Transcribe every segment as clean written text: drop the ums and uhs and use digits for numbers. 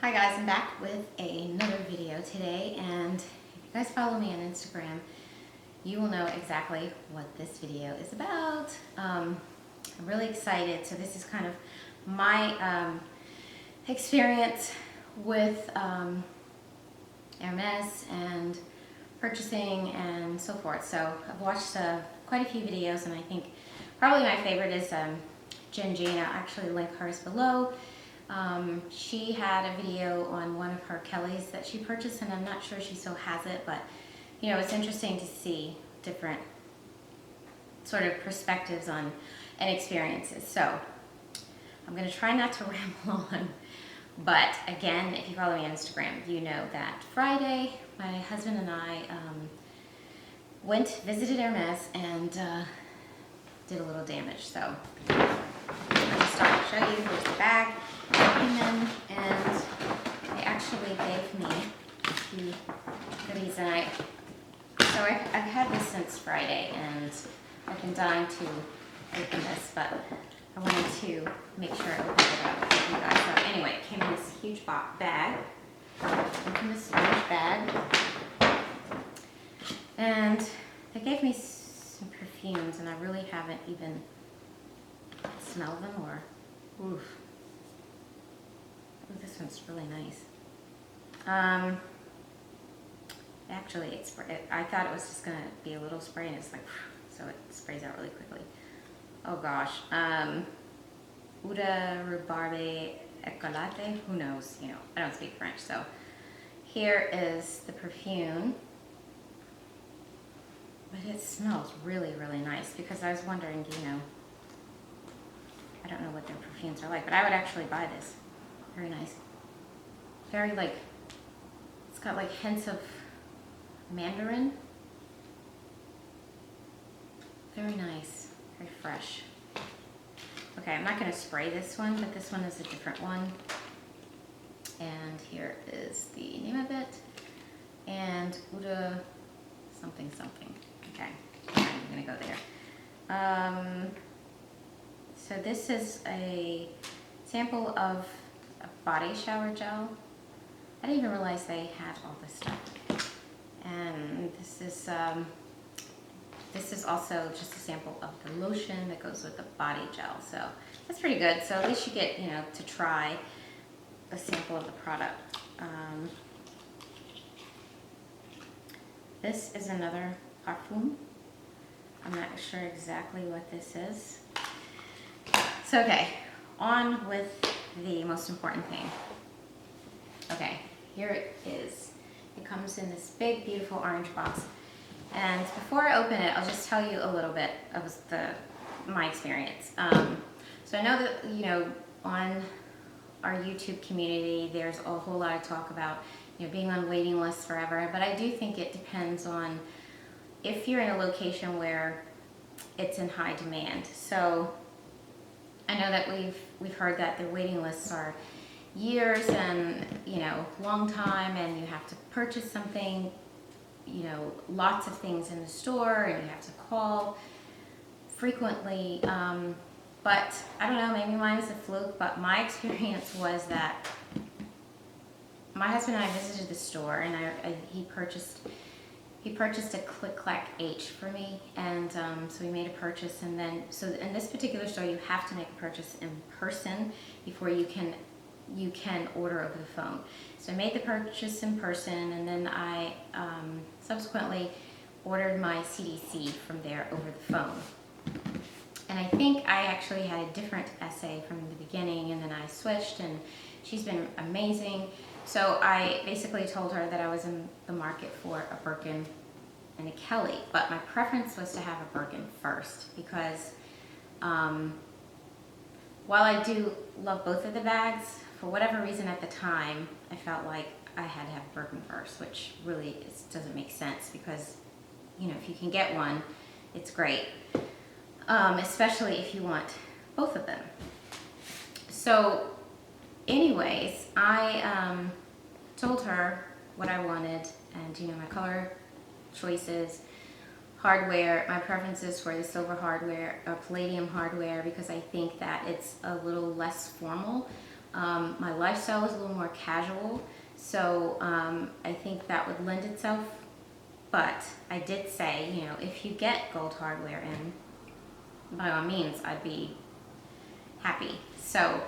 Hi guys, I'm back with another video today, and if you guys follow me on Instagram, you will know exactly what this video is about. I'm really excited. So this is kind of my experience with Hermes and purchasing and so forth. So I've watched quite a few videos, and I think probably my favorite is Jen Jane. I'll actually link hers below. She had a video on one of her Kellys that she purchased, and I'm not sure she still has it, but you know, it's interesting to see different sort of perspectives on and experiences. So I'm going to try not to ramble on, but again, if you follow me on Instagram, you know that Friday my husband and I visited Hermes and did a little damage. So I'm just start to show you. Here's the bag that came in, and they actually gave me a few goodies, and I've had this since Friday, and I've been dying to open this, but I wanted to make sure I opened it up with you guys. So anyway, it came in this huge bag. Open this huge bag, and they gave me some perfumes, and I really haven't even smelled them or oof. Ooh, this one's really nice. Actually, I thought it was just gonna be a little spray, and it's like, so it sprays out really quickly. Oh gosh. Uda rhubarbe ecolate. Who knows? You know, I don't speak French, so here is the perfume. But it smells really, really nice, because I was wondering, you know, I don't know what their perfumes are like, but I would actually buy this. Very nice. Very like, it's got like hints of mandarin. Very nice, very fresh. Okay, I'm not gonna spray this one, but this one is a different one. And here is the name of it. And Uda something something. Okay, I'm gonna go there. So this is a sample of a body shower gel. I didn't even realize they had all this stuff. And this is also just a sample of the lotion that goes with the body gel. So that's pretty good. So at least you get, you know, to try a sample of the product. This is another parfum. I'm not sure exactly what this is. So okay, on with the most important thing. Okay, here it is. It comes in this big, beautiful orange box. And before I open it, I'll just tell you a little bit of my experience. So I know that, you know, on our YouTube community, there's a whole lot of talk about, you know, being on waiting lists forever, but I do think it depends on if you're in a location where it's in high demand. So I know that we've heard that the waiting lists are years and, you know, long time, and you have to purchase something, you know, lots of things in the store, and you have to call frequently. But I don't know, maybe mine was a fluke, but my experience was that my husband and I visited the store, and he purchased a Click Clack H for me, and so we made a purchase, and then, so in this particular store, you have to make a purchase in person before you can order over the phone. So I made the purchase in person, and then I subsequently ordered my CDC from there over the phone. And I think I actually had a different essay from the beginning, and then I switched, and she's been amazing. So I basically told her that I was in the market for a Birkin and a Kelly, but my preference was to have a Birkin first, because while I do love both of the bags, for whatever reason at the time, I felt like I had to have Birkin first, which really doesn't make sense, because, you know, if you can get one, it's great, especially if you want both of them. So anyways, I told her what I wanted, and, you know, my color choices, hardware, my preferences for the silver hardware or palladium hardware, because I think that it's a little less formal. My lifestyle is a little more casual, so I think that would lend itself. But I did say, you know, if you get gold hardware in, by all means, I'd be happy. So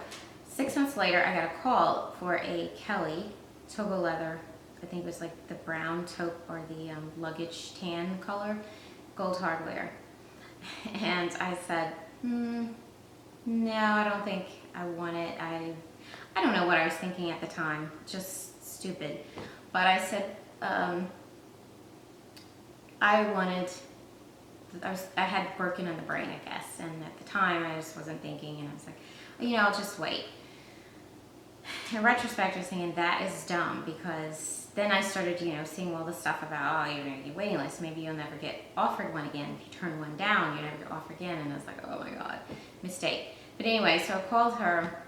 6 months later, I got a call for a Kelly Togo leather. I think it was like the brown taupe or the luggage tan color, gold hardware. And I said, no, I don't think I want it. I don't know what I was thinking at the time, just stupid. But I said, I had Birkin on the brain, I guess, and at the time I just wasn't thinking, and I was like, you know, I'll just wait. In retrospect, I was thinking that is dumb, because then I started, you know, seeing all the stuff about, oh, you're gonna get waiting list, maybe you'll never get offered one again. If you turn one down, you never get offered again, and I was like, oh my god, mistake. But anyway, so I called her.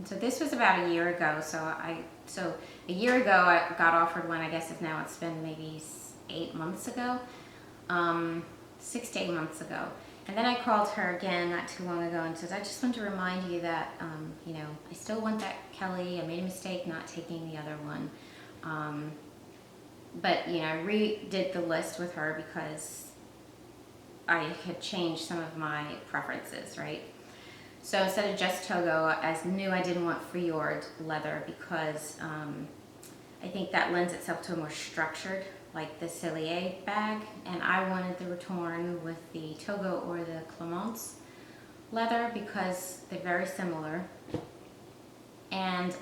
So this was about a year ago. So a year ago I got offered one. I guess if now it's been maybe 8 months ago, 6 to 8 months ago. And then I called her again not too long ago and said, I just want to remind you that, you know, I still want that Kelly. I made a mistake not taking the other one. But, you know, I redid the list with her because I had changed some of my preferences, right? So instead of just Togo, I knew I didn't want Fjord leather because I think that lends itself to a more structured, like the Cellier bag, and I wanted the Retorn with the Togo or the Clemence leather because they're very similar, and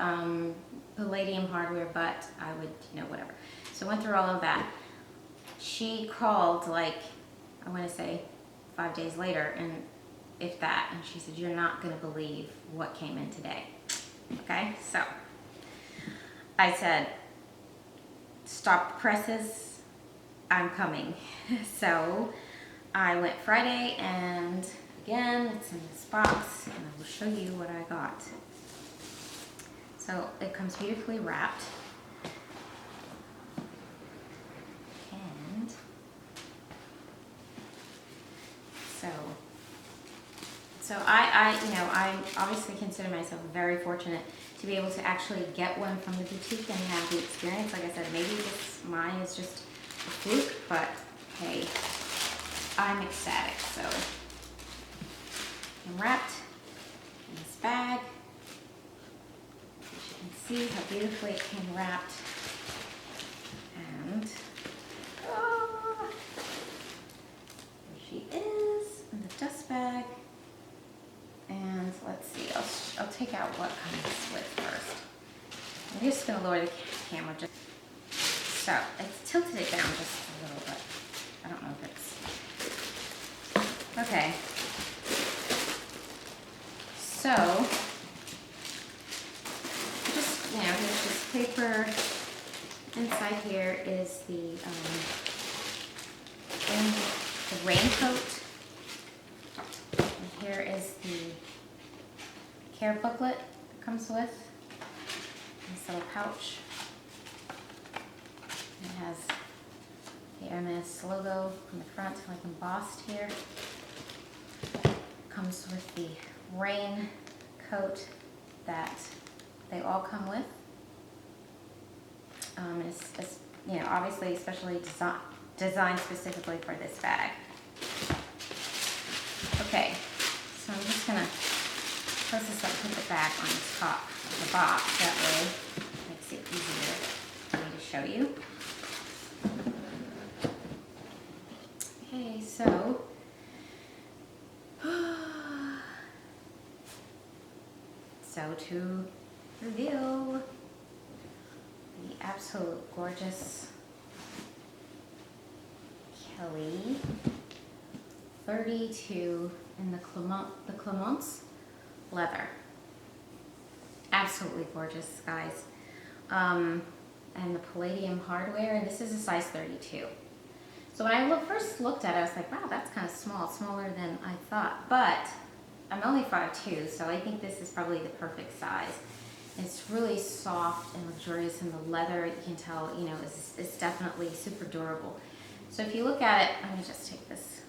palladium hardware, but I would, you know, whatever. So I went through all of that. She called, like, I want to say 5 days later, and if that, and she said, you're not going to believe what came in today. Okay, so I said, stop the presses, I'm coming. So I went Friday, and again, it's in this box, and I will show you what I got. So it comes beautifully wrapped. And so I you know, I obviously consider myself very fortunate to be able to actually get one from the boutique and have the experience. Like I said, maybe mine is just a fluke, but hey, I'm ecstatic. So I'm wrapped in this bag. As you can see how beautifully it came wrapped. And here she is in the dust bag. And let's see, I'll take out what comes with first. I'm just going to lower the camera just so it's tilted it down just a little bit. I don't know if it's okay. So just, you know, here's just paper. Inside here is the raincoat. And here is the care booklet that comes with this little pouch. It has the Hermes logo on the front, like embossed here. Comes with the rain coat that they all come with. It's, you know, obviously especially designed specifically for this bag. Okay, so I'm just gonna press this up, put the bag on the top of the box. That way it makes it easier for me to show you. Okay, so to reveal the absolute gorgeous Kelly 32 in the Clemence leather. Absolutely gorgeous, guys. And the palladium hardware, and this is a size 32. So when I first looked at it, I was like, wow, that's kind of small, smaller than I thought. But I'm only 5'2", so I think this is probably the perfect size. It's really soft and luxurious, and the leather, you can tell, you know, is definitely super durable. So if you look at it, let me just take this.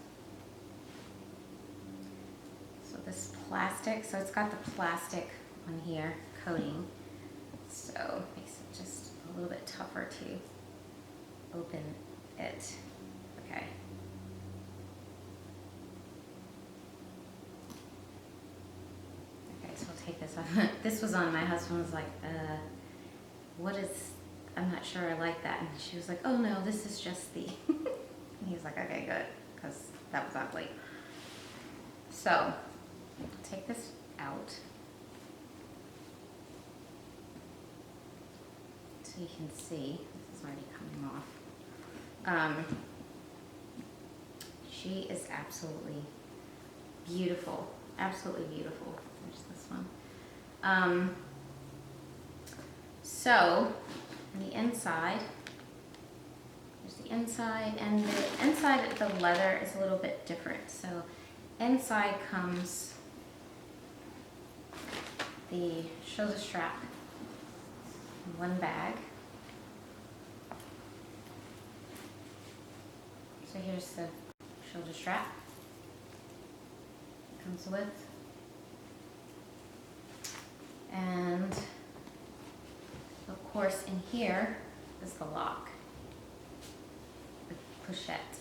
So this plastic. So it's got the plastic on here coating. So it makes it just a little bit tougher to open it. Okay. Okay, so I'll take this off. This was on, my husband was like, what is, I'm not sure I like that. And she was like, oh no, this is just the, and he was like, okay, good, because that was ugly. So, take this out. So you can see, this is already coming off. She is absolutely beautiful, absolutely beautiful. There's this one. So, on the inside, there's the inside, and the inside of the leather is a little bit different. So, inside comes the shoulder strap in one bag. So here's the shoulder strap it comes with. And of course in here is the lock, the pochette,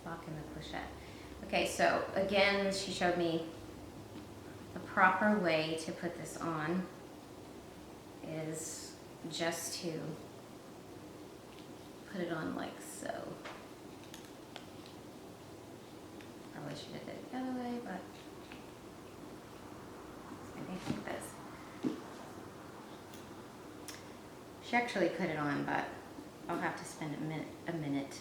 lock and the pochette. Okay, so again, she showed me the proper way to put this on is just to put it on like so. Probably should have did it the other way, but maybe like this. She actually put it on, but I'll have to spend a minute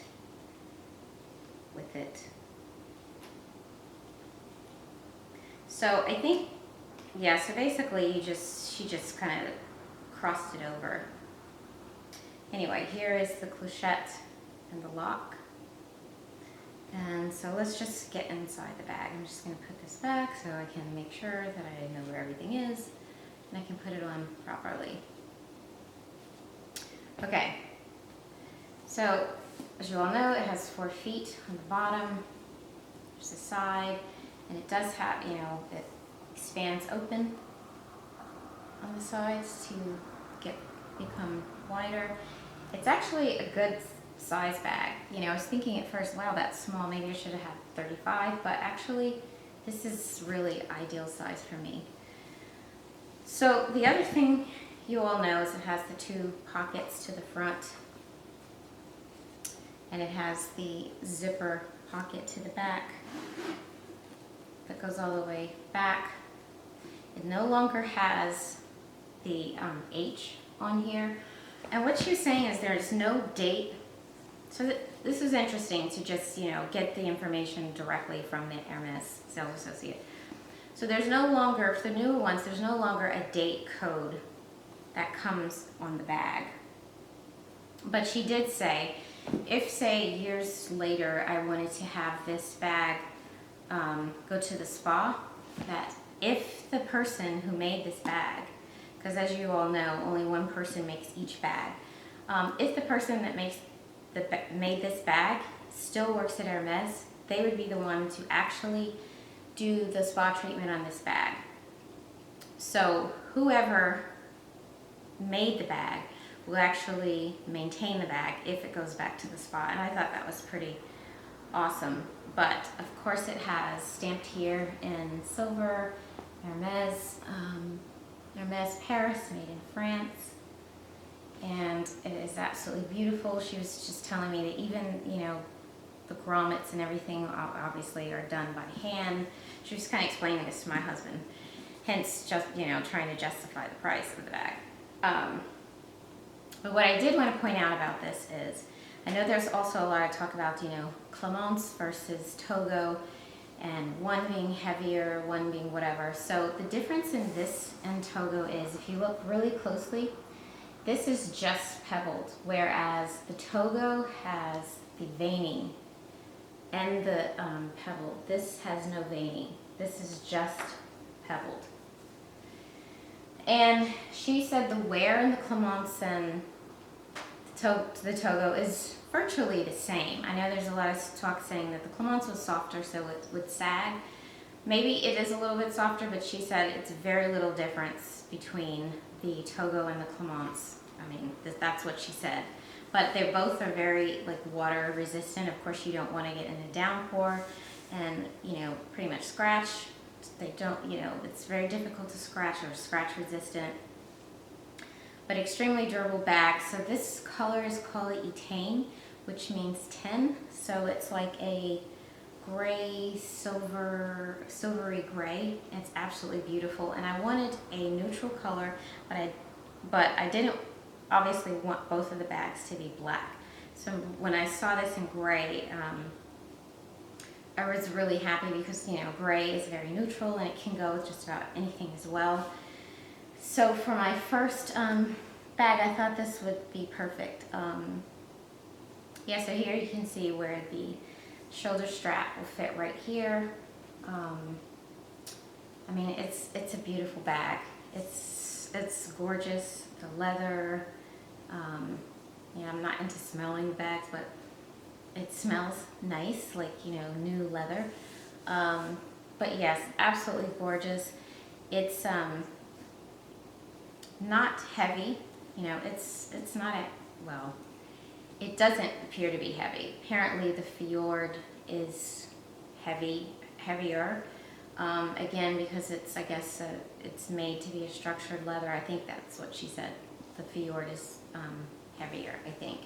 with it. So I think, yeah, so basically she just kind of crossed it over. Anyway, here is the clochette and the lock. And so let's just get inside the bag. I'm just going to put this back so I can make sure that I know where everything is and I can put it on properly. Okay, so as you all know, it has 4 feet on the bottom. There's the side, and it does have, you know, it expands open on the sides to become wider. It's actually a good size bag. You know, I was thinking at first, wow, that's small. Maybe I should have had 35, but actually this is really ideal size for me. So the other thing you all know is it has the 2 pockets to the front, and it has the zipper pocket to the back that goes all the way back. It no longer has the H on here. And what she was saying is there's no date. So this is interesting to just, you know, get the information directly from the Hermes sales associate. So there's no longer, for the newer ones, there's no longer a date code that comes on the bag. But she did say, if say years later I wanted to have this bag go to the spa, that if the person who made this bag, because as you all know, only one person makes each bag, if the person that made this bag still works at Hermes, they would be the one to actually do the spa treatment on this bag. So whoever made the bag will actually maintain the bag if it goes back to the spa, and I thought that was pretty awesome. But of course it has stamped here in silver, Hermes, Hermes Paris, made in France, and it is absolutely beautiful. She was just telling me that even, you know, the grommets and everything obviously are done by hand. She was kind of explaining this to my husband, hence just, you know, trying to justify the price of the bag. But what I did want to point out about this is, I know there's also a lot of talk about, you know, Clemence versus Togo, and one being heavier, one being whatever. So the difference in this and Togo is, if you look really closely, this is just pebbled, whereas the Togo has the veining and the pebble. This has no veining. This is just pebbled. And she said the wear in the Clemence and the Togo is virtually the same. I know there's a lot of talk saying that the Clemence was softer, so it would sag, Maybe it is a little bit softer, but she said it's very little difference between the Togo and the Clemence. I mean, that's what she said. But they both are very like water resistant. Of course, you don't want to get in a downpour and, you know, pretty much scratch. They don't, you know, it's very difficult to scratch or scratch resistant. But extremely durable bag. So this color is called etain, which means 10. So it's like a gray, silvery gray. It's absolutely beautiful. And I wanted a neutral color, but I didn't obviously want both of the bags to be black. So when I saw this in gray, I was really happy because, you know, gray is very neutral and it can go with just about anything as well. So for my first bag, I thought this would be perfect. Yeah, so here you can see where the shoulder strap will fit right here. I mean, it's a beautiful bag. It's gorgeous. The leather. You know, I'm not into smelling the bags, but it smells nice, like, you know, new leather. But yes, absolutely gorgeous. It's not heavy. You know, it's not well, it doesn't appear to be heavy. Apparently the Fjord is heavier. Again, because it's, I guess, it's made to be a structured leather. I think that's what she said. The Fjord is heavier, I think.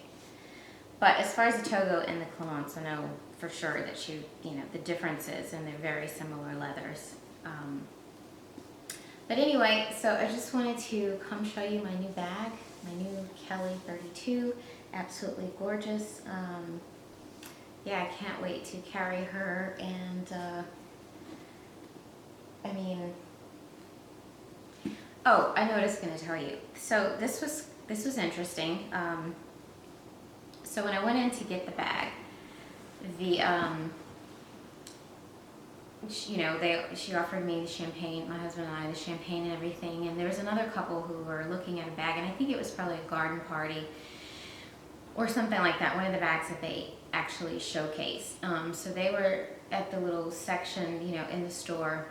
But as far as the Togo and the Clemence, I know for sure that you know, the differences, and they're very similar leathers. But anyway, so I just wanted to come show you my new bag, my new Kelly 32. Absolutely gorgeous. Yeah, I can't wait to carry her, and I mean, oh, I know what I was going to tell you. So this was interesting. So when I went in to get the bag, you know, she offered me the champagne, my husband and I, the champagne and everything, and there was another couple who were looking at a bag, and I think it was probably a garden party or something like that, one of the bags that they actually showcase. So they were at the little section, you know, in the store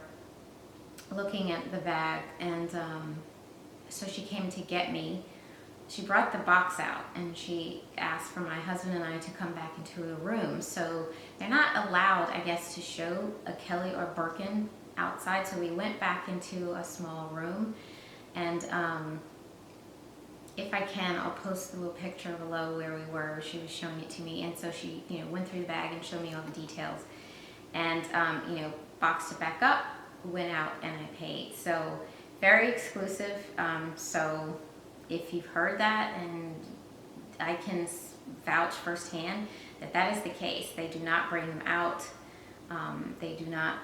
looking at the bag, and so she came to get me. She brought the box out and she asked for my husband and I to come back into a room. So they're not allowed, I guess, to show a Kelly or Birkin outside. So we went back into a small room, and if I can, I'll post the little picture below where we were, where she was showing it to me. And so she, you know, went through the bag and showed me all the details, and you know, boxed it back up, went out, and I paid. So very exclusive. So if you've heard that, and I can vouch firsthand that that is the case. They do not bring them out. They do not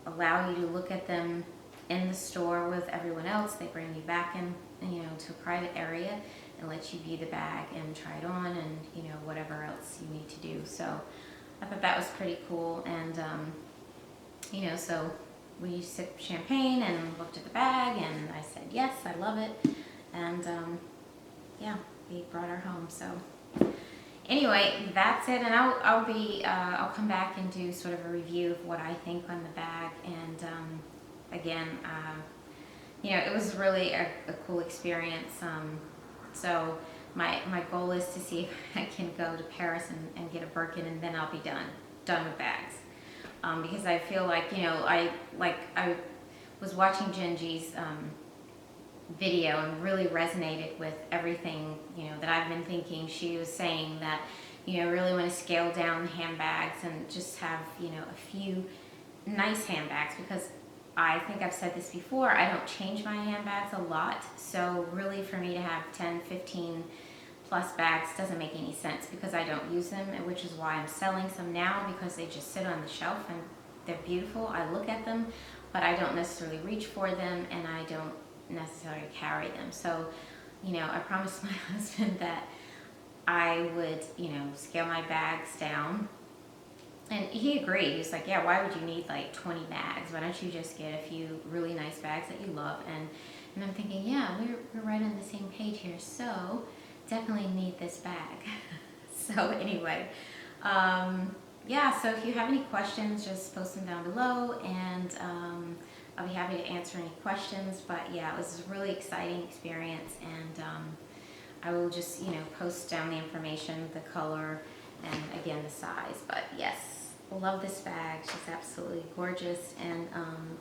allow you to look at them in the store with everyone else. They bring you back in, you know, to a private area and let you view the bag and try it on, and, you know, whatever else you need to do. So I thought that was pretty cool. And you know, so we sipped champagne and looked at the bag, and I said, yes, I love it. And yeah, we brought her home. So anyway, that's it. And I'll come back and do sort of a review of what I think on the bag. And again, you know, it was really a cool experience. So my goal is to see if I can go to Paris and get a Birkin, and then I'll be done with bags. Because I feel like, you know, I was watching Genji's video and really resonated with everything, you know, that I've been thinking. She was saying that, you know, really want to scale down handbags and just have, you know, a few nice handbags, because I think I've said this before, I don't change my handbags a lot. So really for me to have 10, 15 plus bags doesn't make any sense, because I don't use them, which is why I'm selling some now, because they just sit on the shelf and they're beautiful. I look at them, but I don't necessarily reach for them, and I don't necessarily carry them. So, you know, I promised my husband that I would, you know, scale my bags down, and he agreed. He's like, yeah, why would you need like 20 bags? Why don't you just get a few really nice bags that you love? And I'm thinking, yeah, we're right on the same page here, so definitely need this bag. So anyway, yeah, so if you have any questions, just post them down below, and I'll be happy to answer any questions. But yeah, it was a really exciting experience, and I will just, post down the information, the color, and again, the size. But yes, love this bag. She's absolutely gorgeous, and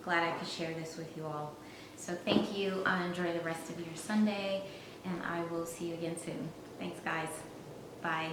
glad I could share this with you all. So thank you. Enjoy the rest of your Sunday, and I will see you again soon. Thanks, guys. Bye.